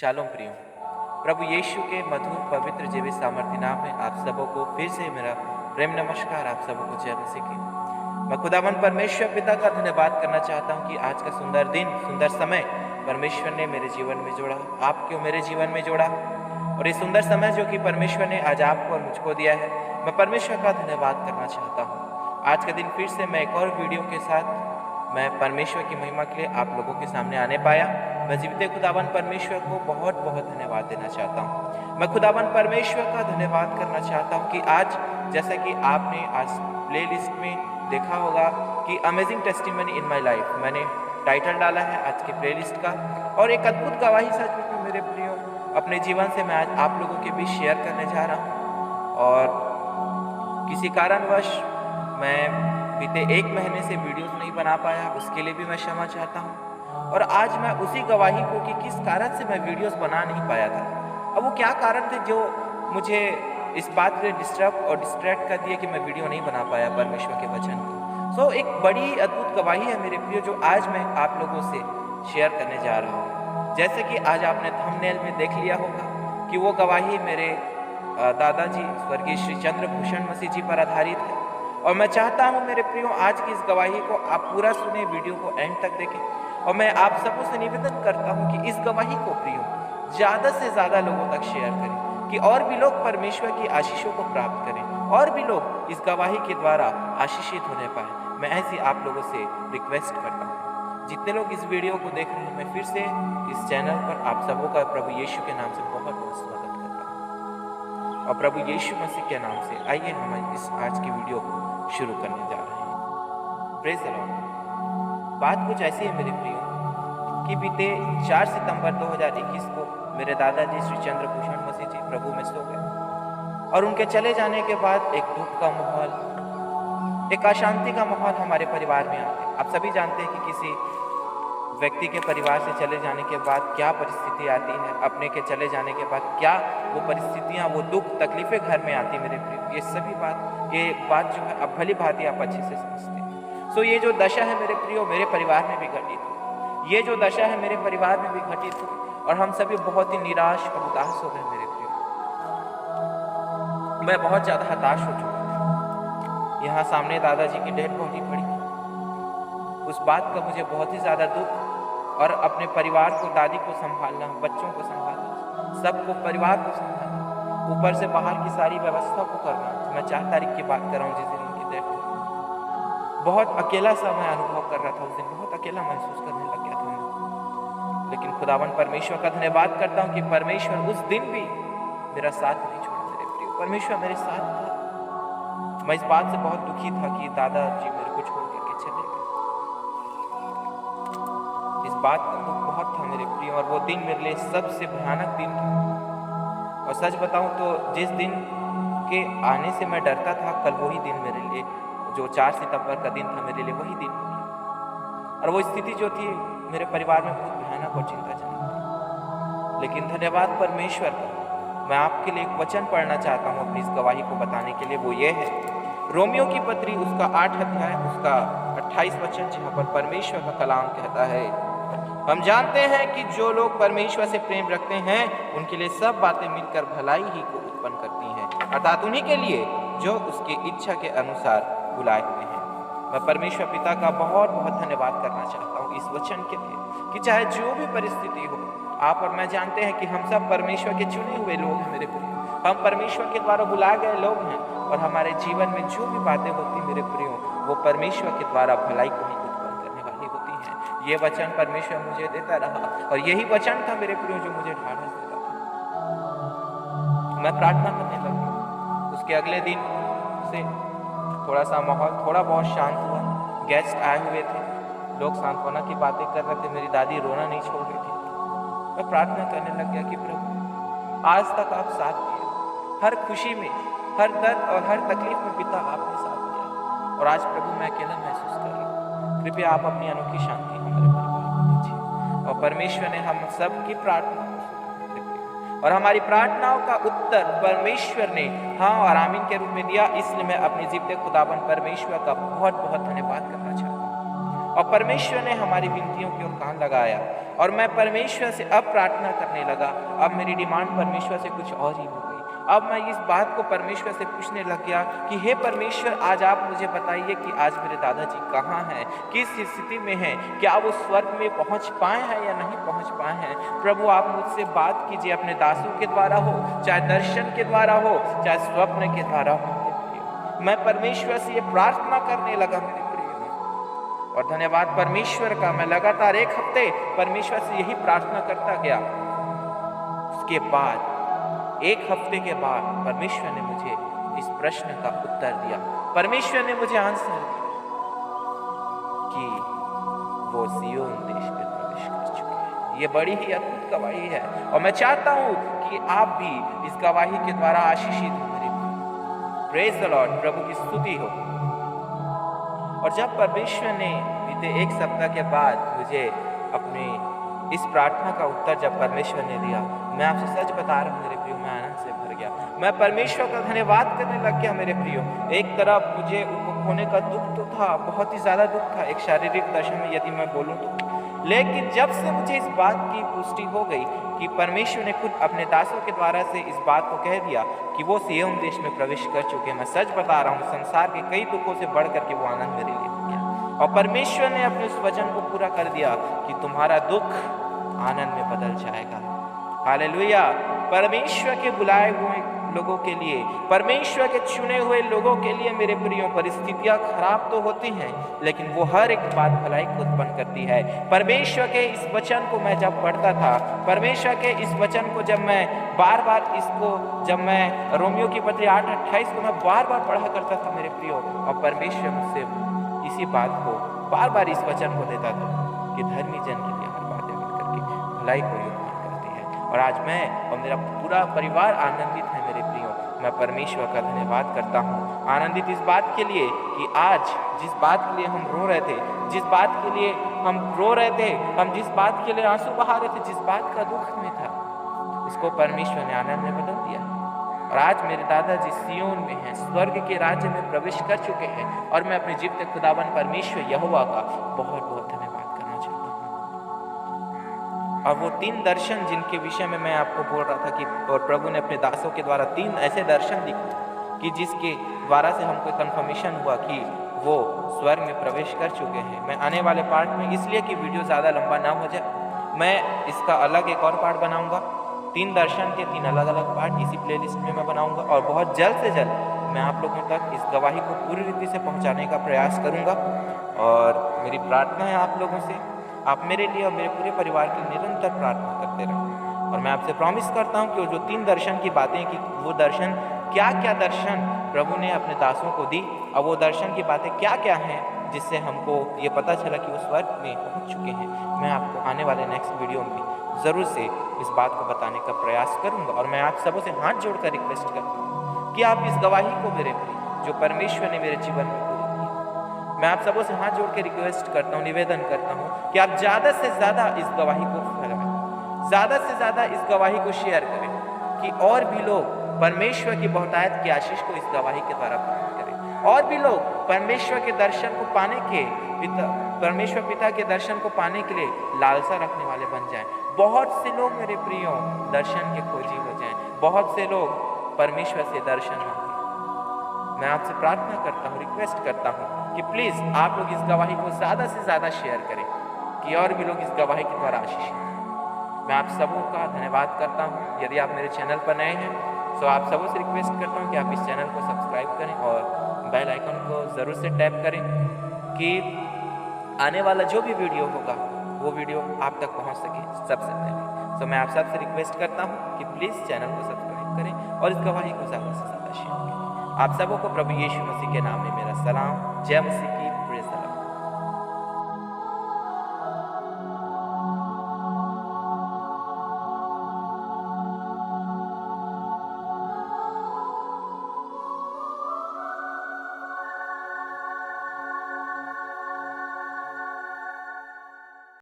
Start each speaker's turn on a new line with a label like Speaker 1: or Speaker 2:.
Speaker 1: Shalom प्रियो, प्रभु यीशु के मधुर पवित्र जीवित सामर्थ्य नाम में आप सबों को फिर से मेरा प्रेम नमस्कार। आप सबों को जय मसीह की। मैं खुदावन परमेश्वर पिता का धन्यवाद करना चाहता हूँ कि आज का सुंदर दिन, सुंदर समय परमेश्वर ने मेरे जीवन में जोड़ा, आपको मेरे जीवन में जोड़ा। और ये सुंदर समय जो कि परमेश्वर ने आज आपको और मुझको दिया है, मैं परमेश्वर का धन्यवाद करना चाहता हूँ। आज के दिन फिर से मैं एक और वीडियो के साथ मैं परमेश्वर की महिमा के लिए आप लोगों के सामने आने पाया। मैं जीवित खुदावन परमेश्वर को बहुत बहुत धन्यवाद देना चाहता हूँ। मैं खुदावन परमेश्वर का धन्यवाद करना चाहता हूँ कि आज जैसा कि आपने आज प्लेलिस्ट में देखा होगा कि amazing testimony in my life, मैंने टाइटल डाला है आज के प्लेलिस्ट का। और एक अद्भुत गवाही सच में मेरे प्रियो अपने जीवन से मैं आज आप लोगों के बीच शेयर करने जा रहा हूँ। और किसी कारणवश मैं बीते एक महीने से वीडियोस नहीं बना पाया, उसके लिए भी मैं क्षमा चाहता हूँ। और आज मैं उसी गवाही को कि किस कारण से मैं वीडियोस बना नहीं पाया था, अब वो क्या कारण थे जो मुझे इस बात पे डिस्टर्ब और डिस्ट्रैक्ट कर दिए कि मैं वीडियो नहीं बना पाया परमेश्वर के वचन को। एक बड़ी अद्भुत गवाही है मेरे प्रियो जो आज मैं आप लोगों से शेयर करने जा रहा हूँ। जैसे कि आज आपने थंबनेल में देख लिया होगा कि वो गवाही मेरे दादाजी स्वर्गीय श्री चंद्रभूषण मसीह जी पर आधारित है। और मैं चाहता हूं मेरे प्रियो आज की इस गवाही को आप पूरा सुने, वीडियो को एंड तक देखें। और मैं आप सबों से निवेदन करता हूं कि इस गवाही को प्रियो ज़्यादा से ज़्यादा लोगों तक शेयर करें कि और भी लोग परमेश्वर की आशीषों को प्राप्त करें, और भी लोग इस गवाही के द्वारा आशीषित होने पाए। मैं ऐसी आप लोगों से रिक्वेस्ट करता हूँ। जितने लोग इस वीडियो को देख रहे हैं, मैं फिर से इस चैनल पर आप सबों का प्रभु यीशु के नाम से बहुत बहुत स्वागत करता हूँ। और प्रभु यीशु मसीह के नाम से आइए हम इस आज की वीडियो को शुरू करने जा रहे हैं। Praise the Lord. बात कुछ ऐसी है मेरे प्रियो कि बीते 4 सितंबर 2021 को मेरे दादाजी श्री चंद्रभूषण मसीह जी प्रभु में सो गए। और उनके चले जाने के बाद एक दुख का माहौल, एक अशांति का माहौल हमारे परिवार में आ गया। आप सभी जानते हैं कि किसी व्यक्ति के परिवार से चले जाने के बाद क्या परिस्थिति आती है, अपने के चले जाने के बाद क्या वो परिस्थितियाँ, वो दुख तकलीफें घर में आती मेरे प्रियो। ये बात जो है अब भली भांति आप अच्छे से समझते हैं। ये जो दशा है मेरे प्रियो मेरे परिवार में भी घटित हुई, ये जो दशा है मेरे परिवार में भी घटित हुई। और हम सभी बहुत ही निराश और उदास हो गए मेरे प्रियो। मैं बहुत ज़्यादा हताश हो चुका था। यहाँ सामने दादाजी की डेड बॉडी पड़ी, उस बात का मुझे बहुत ही ज़्यादा दुख, और अपने परिवार को, दादी को संभालना, बच्चों को संभालना, सबको, परिवार को संभालना, ऊपर से बाहर की सारी व्यवस्था को करना। मैं 4 तारीख की बात कर रहा हूँ जिस दिन उनकी डेथ हुई। बहुत अकेला सा मैं अनुभव कर रहा था उस दिन, बहुत अकेला महसूस करने लग गया था मैं। लेकिन खुदावन परमेश्वर का धन्यवाद करता हूँ कि परमेश्वर उस दिन भी मेरा साथ नहीं छोड़ा मेरे प्रियो। परमेश्वर मेरे साथ था। मैं इस बात से बहुत दुखी था कि दादाजी मेरे को छोड़ करके चले गए। इस बात का दुख बहुत था मेरे प्रियो, और वो दिन मेरे लिए सबसे भयानक दिन था। और सच बताऊं तो जिस दिन के आने से मैं डरता था, कल वही दिन मेरे लिए, जो 4 सितंबर का दिन था, मेरे लिए वही दिन हो गया। और वो स्थिति जो थी मेरे परिवार में बहुत भयानक और चिंताजनक थी। लेकिन धन्यवाद परमेश्वर का, मैं आपके लिए एक वचन पढ़ना चाहता हूँ अपनी इस गवाही को बताने के लिए। वो ये है रोमियो की पत्री उसका 8 अध्याय उसका 28 वचन, जहाँ पर परमेश्वर का कलाम कहता है, हम जानते हैं कि जो लोग परमेश्वर से प्रेम रखते हैं उनके लिए सब बातें मिलकर भलाई ही को उत्पन्न करती हैं, अर्थात उन्हीं के लिए जो उसकी इच्छा के अनुसार बुलाए हुए हैं। मैं परमेश्वर पिता का बहुत बहुत धन्यवाद करना चाहता हूँ इस वचन के लिए कि चाहे जो भी परिस्थिति हो, आप और मैं जानते हैं कि हम सब परमेश्वर के चुने हुए लोग हैं मेरे प्रियो। हम परमेश्वर के द्वारा बुलाए गए लोग हैं, और हमारे जीवन में जो भी बातें होती मेरे प्रियो, वो परमेश्वर के द्वारा भलाई को ही उत्पन्न करने वाली होती हैं। ये वचन परमेश्वर मुझे देता रहा, और यही वचन था मेरे प्रियो जो मुझे ढाढ़स देता था। मैं प्रार्थना करने लगा। उसके अगले दिन से थोड़ा सा माहौल थोड़ा बहुत शांत हुआ। गेस्ट आए हुए थे, लोग सांत्वना की बातें कर रहे थे, मेरी दादी रोना नहीं छोड़ रही थी। मैं प्रार्थना करने लग गया कि प्रभु आज तक आप साथ दिए, हर खुशी में, हर दर्द और हर तकलीफ में पिता आपने साथ दिया, और आज प्रभु मैं अकेला महसूस कर रहा हूँ। कृपया आप अपनी अनोखी शांति हमारे परिवार को दीजिए। और परमेश्वर ने हम सब की प्रार्थना और हमारी प्रार्थनाओं का उत्तर परमेश्वर ने हाँ और आमीन के रूप में दिया। इसलिए मैं अपने जीवते खुदाबंद परमेश्वर का बहुत बहुत धन्यवाद करना चाहता हूँ। और परमेश्वर ने हमारी विनतियों की ओर कान लगाया और मैं परमेश्वर से अब प्रार्थना करने लगा। अब मेरी डिमांड परमेश्वर से कुछ और ही हो गई। अब मैं इस बात को परमेश्वर से पूछने लग गया कि हे परमेश्वर, आज आप मुझे बताइए कि आज मेरे दादाजी कहाँ हैं, किस स्थिति में हैं, क्या वो स्वर्ग में पहुँच पाए हैं या नहीं पहुँच पाए हैं। प्रभु, आप मुझसे बात कीजिए, अपने दासों के द्वारा हो, चाहे दर्शन के द्वारा हो, चाहे स्वप्न के द्वारा हो। मैं परमेश्वर से ये प्रार्थना करने लगा मेरे प्रिय, और धन्यवाद परमेश्वर का, मैं लगातार 1 हफ्ते परमेश्वर से यही प्रार्थना करता गया। उसके बाद 1 हफ्ते के बाद परमेश्वर ने मुझे इस प्रश्न का उत्तर दिया। परमेश्वर ने मुझे आंसर दिया कि वो सिय्योन देश में प्रवेश कर चुके हैं। ये बड़ी ही अद्भुत गवाही है और मैं चाहता हूं कि आप भी इस गवाही के द्वारा आशीषित हो मेरे। प्रेज द लॉर्ड, प्रभु की स्तुति हो। और जब परमेश्वर ने बीते 1 सप्ताह के बाद मुझे अपने इस प्रार्थना का उत्तर जब परमेश्वर ने दिया, मैं आपसे सच बता रहा हूँ मेरे प्रियो, मैं आनंद से भर गया। मैं परमेश्वर का धन्यवाद करने लग गया मेरे प्रियो। एक तरफ मुझे उनको खोने का दुख तो था, बहुत ही ज्यादा दुख था एक शारीरिक दशा में यदि मैं बोलूँ तो, लेकिन जब से मुझे इस बात की पुष्टि हो गई कि परमेश्वर ने खुद अपने दासों के द्वारा से इस बात को कह दिया कि वो सिय्योन देश में प्रवेश कर चुके हैं, मैं सच बता रहा हूँ संसार के कई दुखों से बढ़ करके वो आनंद मेरे लिए हो गया। और परमेश्वर ने अपने उस वचन को पूरा कर दिया कि तुम्हारा दुख आनंद में बदल जाएगा। हालेलुया। परमेश्वर के बुलाए हुए लोगों के लिए, परमेश्वर के चुने हुए लोगों के लिए मेरे प्रियो, परिस्थितियां खराब तो होती हैं लेकिन वो हर एक बात भलाई को उत्पन्न करती है। परमेश्वर के इस वचन को मैं जब पढ़ता था, परमेश्वर के इस वचन को जब मैं बार बार जब मैं रोमियो की पत्री 8:28 को मैं बार बार पढ़ा करता था मेरे प्रियो, और परमेश्वर मुझसे इसी बात को बार बार इस वचन को देता था कि धर्मी जन के लिए हर बातें मिल करके भलाई को योगदान करती है। और आज मैं और मेरा पूरा परिवार आनंदित है मेरे प्रियो। मैं परमेश्वर का धन्यवाद करता हूँ, आनंदित इस बात के लिए कि आज जिस बात के लिए हम रो रहे थे, जिस बात के लिए हम रो रहे थे, हम जिस बात के लिए आंसू बहा रहे थे, जिस बात का दुख में था, उसको परमेश्वर ने आनंद में बदल दिया। और आज मेरे दादाजी सिय्योन में हैं, स्वर्ग के राज्य में प्रवेश कर चुके हैं, और मैं अपने जीवित खुदावन परमेश्वर यहोवा का बहुत बहुत धन्यवाद करना चाहता हूँ। और वो 3 दर्शन जिनके विषय में मैं आपको बोल रहा था कि और प्रभु ने अपने दासों के द्वारा 3 ऐसे दर्शन दिखाए कि जिसके द्वारा से हमको कंफर्मेशन हुआ कि वो स्वर्ग में प्रवेश कर चुके हैं। मैं आने वाले पार्ट में, इसलिए कि वीडियो ज़्यादा लंबा ना हो जाए, मैं इसका अलग एक और पार्ट बनाऊंगा। 3 दर्शन के 3 अलग अलग पार्ट इसी प्लेलिस्ट में मैं बनाऊंगा, और बहुत जल्द से जल्द मैं आप लोगों तक इस गवाही को पूरी रीति से पहुंचाने का प्रयास करूंगा। और मेरी प्रार्थना है आप लोगों से, आप मेरे लिए और मेरे पूरे परिवार के लिए निरंतर प्रार्थना करते रहें। और मैं आपसे प्रॉमिस करता हूं कि वो जो 3 दर्शन की बातें की, वो दर्शन क्या क्या दर्शन प्रभु ने अपने दासों को दी, और वो दर्शन की बातें क्या क्या हैं जिससे हमको ये पता चला कि वो स्वर्ग में पहुंच चुके हैं, मैं आपको आने वाले नेक्स्ट वीडियो में ज़रूर से इस बात को बताने का प्रयास करूंगा। और मैं आप सबों से हाथ जोड़कर रिक्वेस्ट करता हूँ कि आप इस गवाही को मेरे प्रिय, जो परमेश्वर ने मेरे जीवन में पूरी की, मैं आप सबों से हाथ जोड़ के रिक्वेस्ट करता हूँ, निवेदन करता हूँ कि आप ज़्यादा से ज़्यादा इस गवाही को फैलाएं, ज़्यादा से ज़्यादा इस गवाही को शेयर करें कि और भी लोग परमेश्वर की बहुतायत की आशीष को इस गवाही के द्वारा प्राप्त करें, और भी लोग परमेश्वर के दर्शन को पाने के परमेश्वर पिता के दर्शन को पाने के लिए लालसा रखने वाले बन जाएं। बहुत से लोग मेरे प्रियो दर्शन के खोजी हो जाएं, बहुत से लोग परमेश्वर से दर्शन मांगें। मैं आपसे प्रार्थना करता हूँ, रिक्वेस्ट करता हूँ कि प्लीज आप लोग इस गवाही को ज्यादा से ज्यादा शेयर करें कि और भी लोग इस गवाही के द्वारा आशीषित हों। मैं आप सबों का धन्यवाद करता हूँ। यदि आप मेरे चैनल पर नए हैं तो आप सबों से रिक्वेस्ट करता हूँ कि आप इस चैनल को सब्सक्राइब करें और बेल आइकन को ज़रूर से टैप करें कि आने वाला जो भी वीडियो होगा वो वीडियो आप तक पहुंच सके सबसे पहले। तो मैं आप सबसे रिक्वेस्ट करता हूं कि प्लीज़ चैनल को सब्सक्राइब करें और इस गवाही को ज़्यादा से ज़्यादा शेयर करें। आप सबों को प्रभु यीशु मसीह के नाम में मेरा सलाम। जय मसीह की।